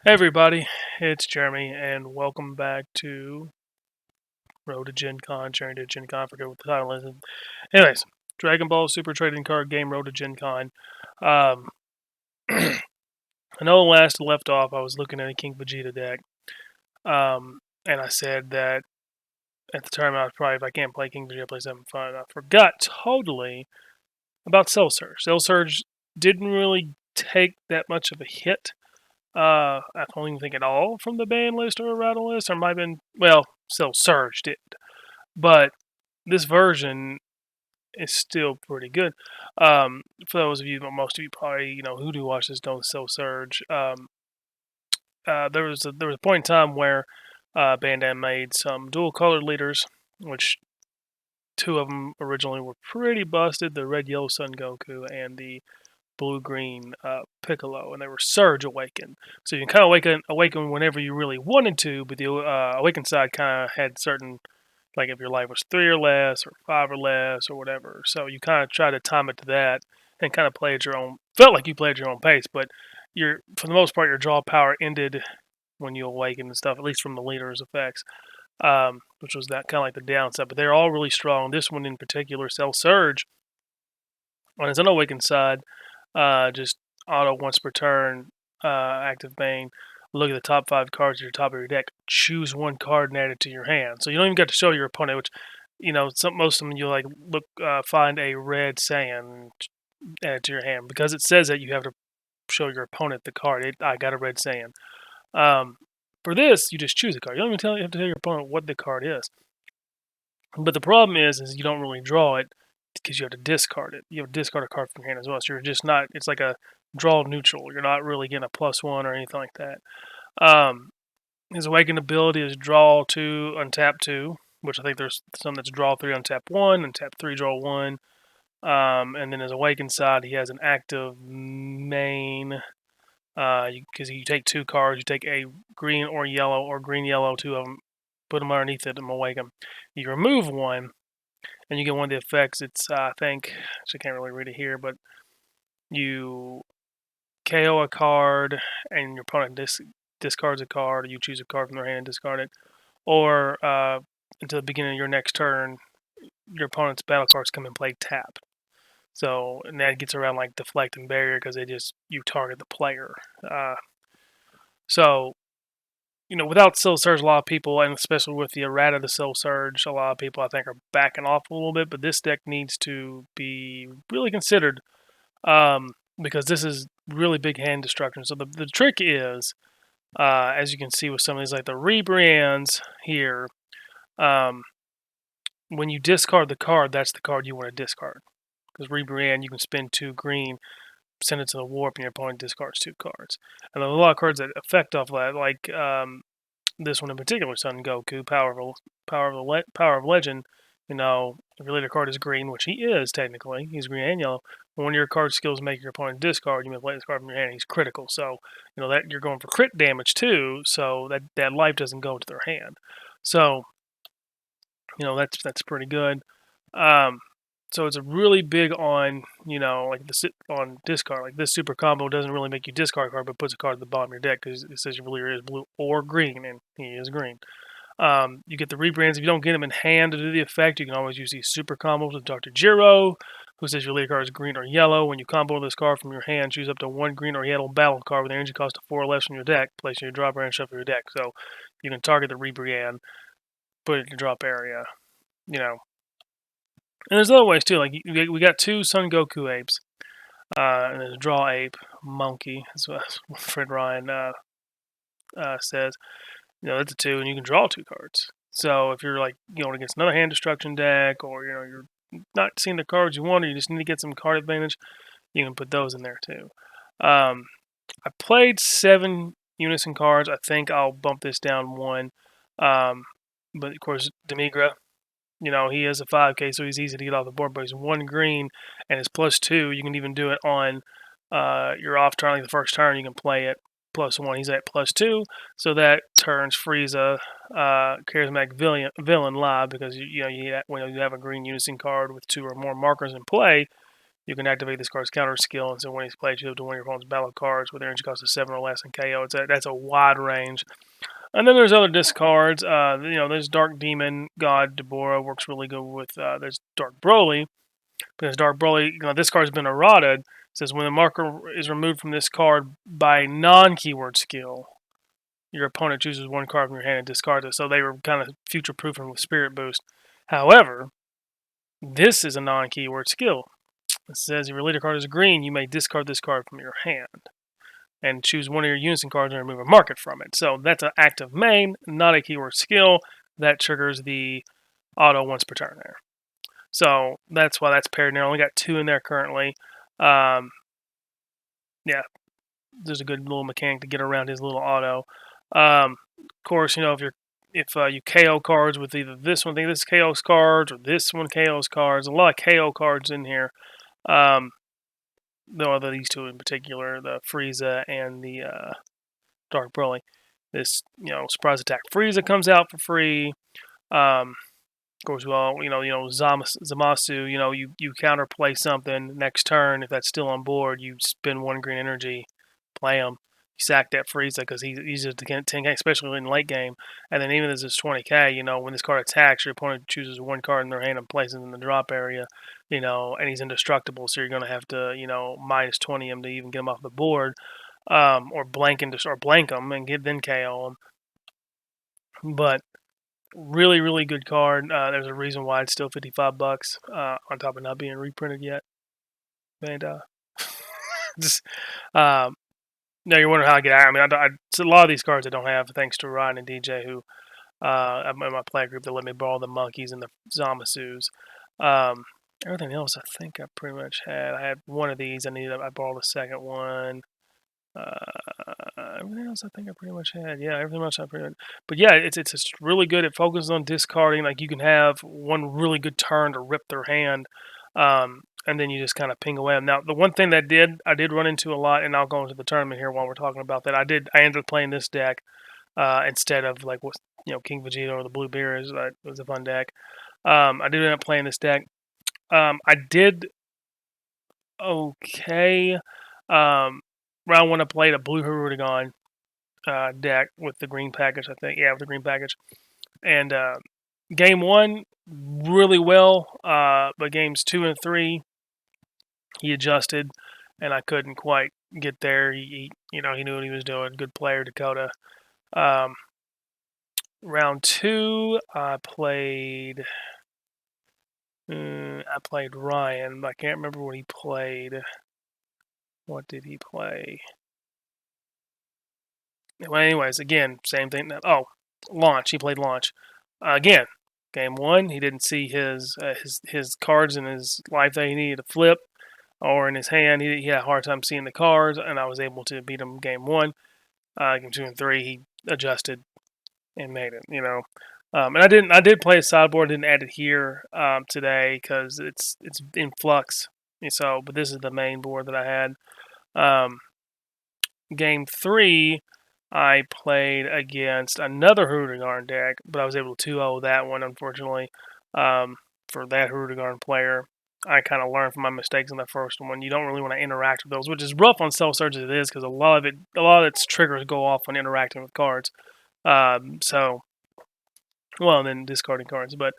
Hey everybody, it's Jeremy, and welcome back to Road to Gencon, Journey to Gencon. I forget what the title is. Anyways, Dragon Ball Super Trading Card Game Road to Gencon. Um, I know last left off, I was looking at a King Vegeta deck, and I said that at the time I was probably, if I can't play King Vegeta, play something fun. I forgot totally about Cell Surge. Cell Surge didn't really take that much of a hit. I don't even think at all from the ban list or rattle list. Or might have been, well, Cell Surge did. But this version is still pretty good. For those of you, most of you probably, who do watch this don't Cell Surge. There was a point in time where Bandai made some dual colored leaders, which two of them originally were pretty busted: the Red Yellow Sun Goku and the Blue Green Piccolo, and they were Surge Awaken. So you can kind of awaken whenever you really wanted to, but the Awaken side kind of had certain, like if your life was 3 or less, or 5 or less, or whatever. So you kind of try to time it to that, and kind of play at your own. Felt like you played at your own pace, but for the most part, your draw power ended when you awaken and stuff, at least from the leader's effects, which was that kind of like the downside. But they're all really strong. This one in particular, Cell Surge, on its unawakened side, just auto once per turn, active bane. Look at the top 5 cards at your top of your deck. Choose one card and add it to your hand. So you don't even get to show your opponent, which, most of them you like look, find a red Saiyan and add it to your hand. Because it says that you have to show your opponent the card. I got a red Saiyan. For this, you just choose a card. You don't even have to tell your opponent what the card is. But the problem is you don't really draw it because you have to discard it. You have to discard a card from your hand as well. So you're just not. It's like a draw neutral. You're not really getting a +1 or anything like that. His awakened ability is draw 2, untap 2, which I think there's some that's draw 3, untap 1, untap 3, draw 1. And then his awakened side, he has an active main. Because you take 2 cards, you take a green or yellow, or green yellow, 2 of them, put them underneath it, and awaken. You remove one, and you get one of the effects. It's I think, I can't really read it here, but you KO a card, and your opponent discards a card, or you choose a card from their hand and discard it, or until the beginning of your next turn, your opponent's battle cards come and play tapped. So, and that gets around like deflect and barrier because you target the player. So, without Soul Surge, a lot of people, and especially with the errata of the Soul Surge, a lot of people I think are backing off a little bit. But this deck needs to be really considered, because this is really big hand destruction. So the trick is, as you can see with some of these, like the rebrands here, when you discard the card, that's the card you want to discard. Because rebrand, you can spend 2 green, send it to the warp, and your opponent discards 2 cards. And there's a lot of cards that affect off that, like this one in particular, Sun Goku, Power of Legend. If your leader card is green, which he is technically, he's green and yellow. When one of your card skills make your opponent discard, you may play this card from your hand. He's critical, so that you're going for crit damage too. So that life doesn't go to their hand. So that's pretty good. So it's a really big on like on discard. Like this super combo doesn't really make you discard a card, but puts a card at the bottom of your deck because it says your leader is blue or green, and he is green. You get the rebrands. If you don't get them in hand to do the effect, you can always use these super combos with Dr. Jiro, who says your leader card is green or yellow. When you combo this card from your hand, choose up to 1 green or yellow battle card with energy cost of 4 or less from your deck. Place in your drop area and shuffle your deck. So you can target the rebrand, put it in your drop area. And there's other ways too. Like we got 2 Son Goku apes, and there's a draw ape monkey. That's what Fred Ryan says. That's a 2, and you can draw 2 cards. So if you're like against another hand destruction deck, or you're not seeing the cards you want, or you just need to get some card advantage, you can put those in there too. I played 7 unison cards. I think I'll bump this down 1. But of course, Demigra, he has a 5K, so he's easy to get off the board. But he's 1 green, and it's +2. You can even do it on your off turn, like the first turn. You can play it +1. He's at +2, so that turns Frieza, charismatic villain live, because when you have a green unison card with 2 or more markers in play, You can activate this card's counter skill, and so when he's played, you have to one of your opponent's battle cards with energy cost of 7 or less and KO. That's a wide range. And then there's other discards. There's Dark Demon God Deborah works really good with. There's Dark Broly, because Dark Broly, this card's been errated. It says when the marker is removed from this card by non-keyword skill, your opponent chooses one card from your hand and discards it. So they were kind of future-proofing with Spirit Boost. However, this is a non-keyword skill. It says if your leader card is green, you may discard this card from your hand and choose one of your unison cards and remove a marker from it. So that's an active main, not a keyword skill. That triggers the auto once per turn there. So that's why that's paired in there. I only got 2 in there currently. Yeah, there's a good little mechanic to get around his little auto. Of course, if you KO cards with either this one, I think this KO's cards, or this one KO's cards. A lot of KO cards in here. Though these 2 in particular, the Frieza and the Dark Broly. This, surprise attack Frieza comes out for free. Of course, Zamasu, you counterplay something next turn. If that's still on board, you spend 1 green energy, play him. You sack that Frieza because he's easy to get 10k, especially in late game. And then even as it's 20k, when this card attacks, your opponent chooses 1 card in their hand and places it in the drop area, and he's indestructible. So you're going to have to, minus 20 him to even get him off the board, or blank him and then KO him. But really, really good card. There's a reason why it's still $55 on top of not being reprinted yet. And just now you're wondering how I get out. I mean, a lot of these cards I don't have, thanks to Ryan and DJ, who in my play group, that let me borrow the monkeys and the Zamasus. Everything else I think I pretty much had. I had one of these. I borrowed the second one. Everything else I think I pretty much had. Yeah, everything else I pretty much. But yeah, it's really good. It focuses on discarding. Like, you can have one really good turn to rip their hand, and then you just kind of ping away them. Now, the one thing that I did run into a lot, and I'll go into the tournament here while we're talking about that. I ended up playing this deck instead of King Vegeta or the Blue Beers. It was a fun deck. I did end up playing this deck. I did okay. Round 1 I played a Blue Hirudegarn deck with the green package, I think. Yeah, with the green package. And game 1, really well. But games 2 and 3, he adjusted, and I couldn't quite get there. He knew what he was doing. Good player, Dakota. Round 2, I played Ryan, but I can't remember what he played. What did he play? Well, anyways, again, same thing. Launch. He played Launch. Again, game 1, he didn't see his cards in his life that he needed to flip, or in his hand. He had a hard time seeing the cards, and I was able to beat him game 1. Game 2 and 3, he adjusted and made it. And I did play a sideboard. Didn't add it here today because it's in flux. So, but this is the main board that I had. Game 3, I played against another Hirudegarn deck, but I was able to 2-0 that one, unfortunately. For that Hirudegarn player, I kind of learned from my mistakes in the first one. You don't really want to interact with those, which is rough on Self Surge as it is, because a lot of its triggers go off when interacting with cards. And then discarding cards. But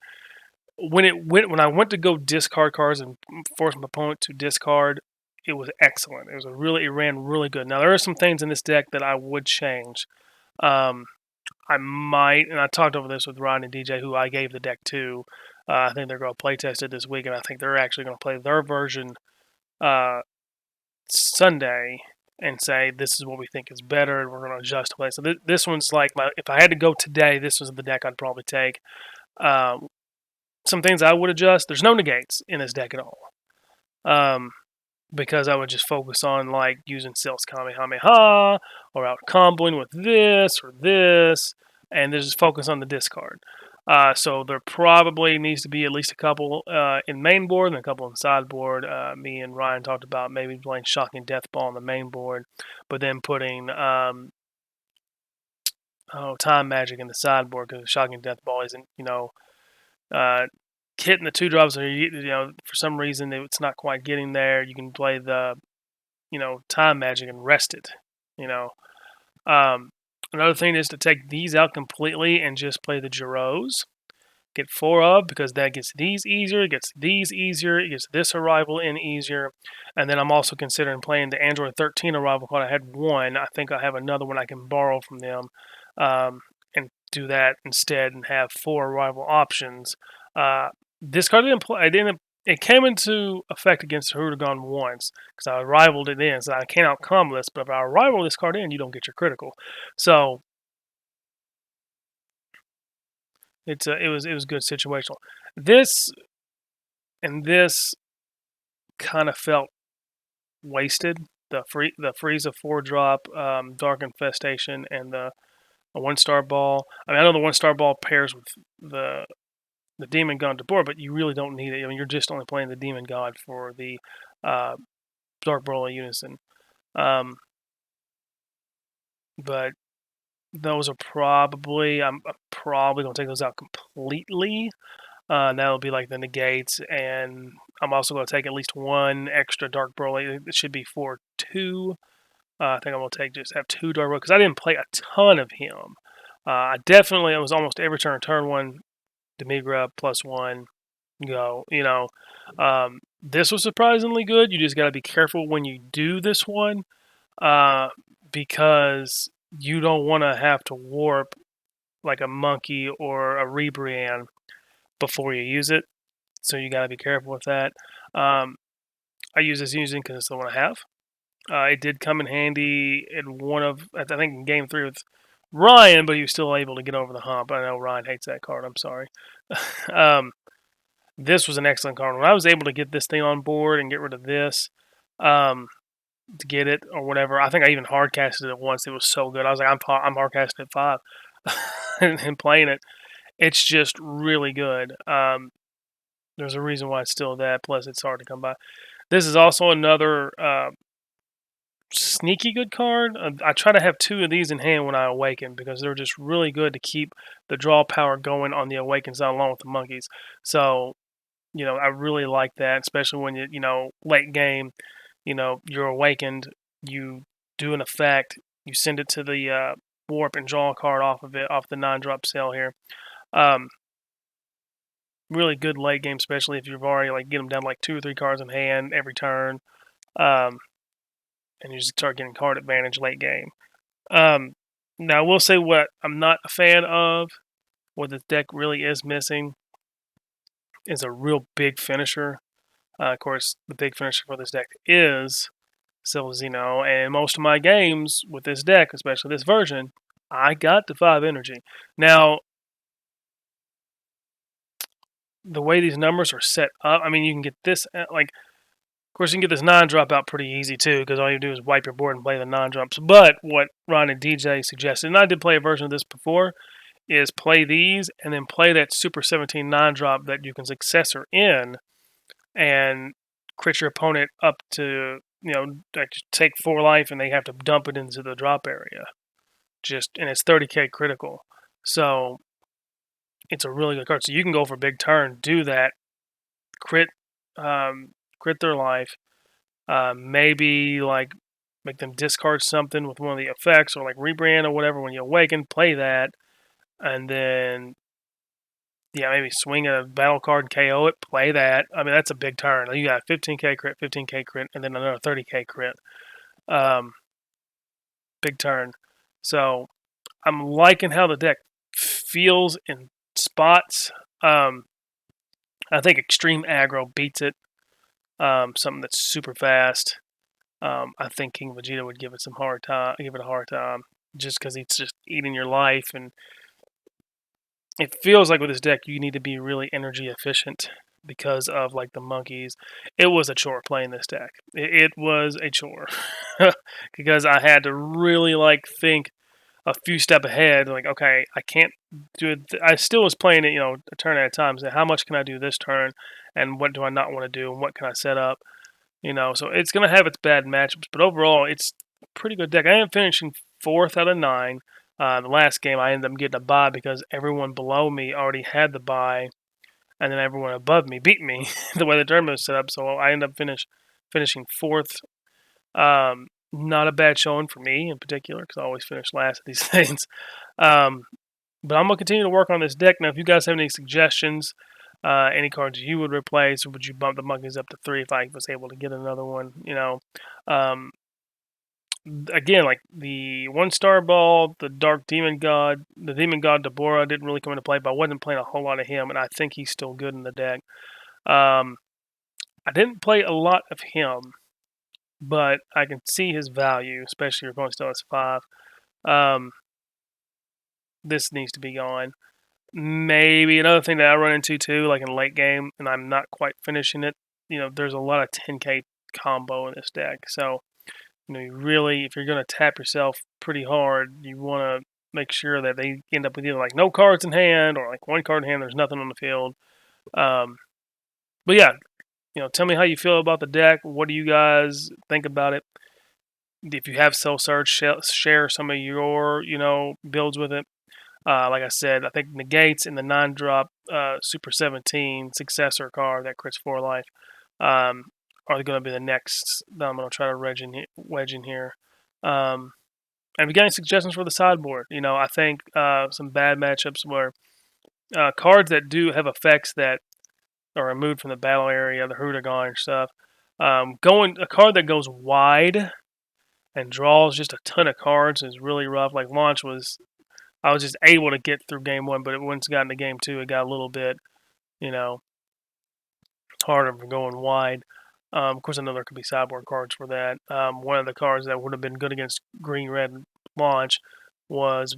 when I went to go discard cards and force my opponent to discard, it was excellent. It ran really good. Now, there are some things in this deck that I would change. I might, and I talked over this with Ryan and DJ, who I gave the deck to. I think they're going to play test it this week, and I think they're actually going to play their version Sunday and say, this is what we think is better, and we're going to adjust to play. So this one's like, if I had to go today, this was the deck I'd probably take. Some things I would adjust. There's no negates in this deck at all. Because I would just focus on using Cells Kamehameha or out comboing with this or this, and just focus on the discard. So there probably needs to be at least a couple in main board and a couple in sideboard. Me and Ryan talked about maybe playing Shocking Death Ball on the main board, but then putting Time Magic in the sideboard, because Shocking Death Ball isn't hitting the 2 drops, or for some reason it's not quite getting there, you can play the time magic and rest it. Another thing is to take these out completely and just play the Giroux. Get 4 of, because that gets these easier, it gets these easier, it gets this arrival in easier. And then I'm also considering playing the Android 13 arrival card. I had one. I think I have another one I can borrow from them, and do that instead and have 4 arrival options. This card didn't play. It came into effect against Huragon once because I rivaled it in, so I can't outcome this. But if I rival this card in, you don't get your critical. So it was good situational. This kind of felt wasted. The Frieza 4-drop, Dark Infestation, and the 1-star ball. I mean, I know the 1-star ball pairs with the Demon God to board, but you really don't need it. I mean, you're just only playing the Demon God for the Dark Broly Unison. But those are probably, I'm probably going to take those out completely. That'll be like the negates, and I'm also going to take at least 1 extra Dark Broly. It should be for 2. I think I'm going to have 2 Dark Broly, because I didn't play a ton of him. It was almost every turn 1, Demigra +1, go. This was surprisingly good. You just got to be careful when you do this one, because you don't want to have to warp like a monkey or a Rebrian before you use it. So you got to be careful with that. I use this using because it's the one I have. It did come in handy in I think in game 3 with Ryan, but he was still able to get over the hump. I know Ryan hates that card. I'm sorry. This was an excellent card. When I was able to get this thing on board and get rid of this, to get it or whatever, I think I even hard casted it once. It was so good. I was like, I'm hard casting at 5 and playing it. It's just really good. There's a reason why it's still that. Plus, it's hard to come by. This is also another sneaky good card. I try to have 2 of these in hand when I awaken, because they're just really good to keep the draw power going on the awaken side along with the monkeys. So, I really like that, especially when late game, you're awakened, you do an effect, you send it to the warp and draw a card off of it, off the 9-drop cell here. Really good late game, especially if you've already get them down 2 or 3 cards in hand every turn, and you just start getting card advantage late game. Now I will say what I'm not a fan of, what this deck really is missing, is a real big finisher. Of course, the big finisher for this deck is Silver Xeno, and most of my games with this deck, especially this version, I got to 5 energy. Now, the way these numbers are set up, I mean, you can get this, of course, you can get this 9-drop out pretty easy, too, because all you do is wipe your board and play the 9-drops. But what Ron and DJ suggested, and I did play a version of this before, is play these, and then play that Super 17 9-drop that you can successor in, and crit your opponent up to, take 4 life, and they have to dump it into the drop area. And it's 30k critical. So, it's a really good card. So you can go for a big turn, do that, crit their life, maybe make them discard something with one of the effects, or rebrand or whatever when you awaken, play that, and then maybe swing a battle card and KO it, play that. I mean, that's a big turn. You got 15k crit, 15k crit, and then another 30k crit. Big turn. So I'm liking how the deck feels in spots. I think Extreme Aggro beats it. Something that's super fast. I think King Vegeta would give it a hard time, just because he's just eating your life, and it feels like with this deck you need to be really energy efficient because of the monkeys. It was a chore playing this deck. It was a chore because I had to really think a few step ahead. Okay, I can't do it. I still was playing it, a turn at a time. So how much can I do this turn, and what do I not want to do, and what can I set up? So it's going to have its bad matchups, but overall, it's a pretty good deck. I ended up finishing 4th out of 9. The last game, I ended up getting a bye because everyone below me already had the bye, and then everyone above me beat me the way the tournament was set up. So I ended up finishing fourth. Not a bad showing for me in particular because I always finish last at these things. Um, but I'm gonna continue to work on this deck now. If you guys have any suggestions, any cards you would replace, or would you bump the monkeys up to 3 if I was able to get another one? Um, again, like the 1-star ball, the Dark Demon God, the Demon God Deborah didn't really come into play, but I wasn't playing a whole lot of him, and I think he's still good in the deck. I didn't play a lot of him, but I can see his value, especially if you're going still as 5. Um, this needs to be gone. Maybe another thing that I run into too, like in late game, and I'm not quite finishing it. There's a lot of 10k combo in this deck, so you really, if you're going to tap yourself pretty hard, you want to make sure that they end up with either like no cards in hand or like one card in hand. There's nothing on the field. But yeah, tell me how you feel about the deck. What do you guys think about it? If you have Soul Surge, share some of your builds with it. Like I said, I think Negates in the 9-drop Super 17 successor card that crits 4 life are going to be the next that I'm going to try to wedge in here. And if you got any suggestions for the sideboard, I think some bad matchups where cards that do have effects that are removed from the battle area, the Hoodagon and stuff, going a card that goes wide and draws just a ton of cards is really rough. Like Launch I was just able to get through game 1, but once it got into game 2, it got a little bit, harder for going wide. Of course, I know there could be sideboard cards for that. One of the cards that would have been good against green-red Launch was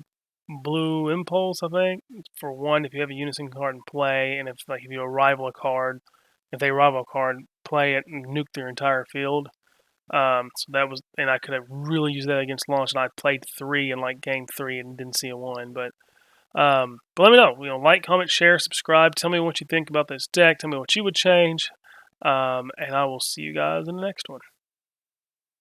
Blue Impulse, I think. For 1, if you have a Unison card in play, and if you rival a card, if they rival a card, play it and nuke their entire field. So that was, and I could have really used that against Launch, and I played 3 in game 3 and didn't see a 1. But let me know. Like, comment, share, subscribe. Tell me what you think about this deck. Tell me what you would change. And I will see you guys in the next one.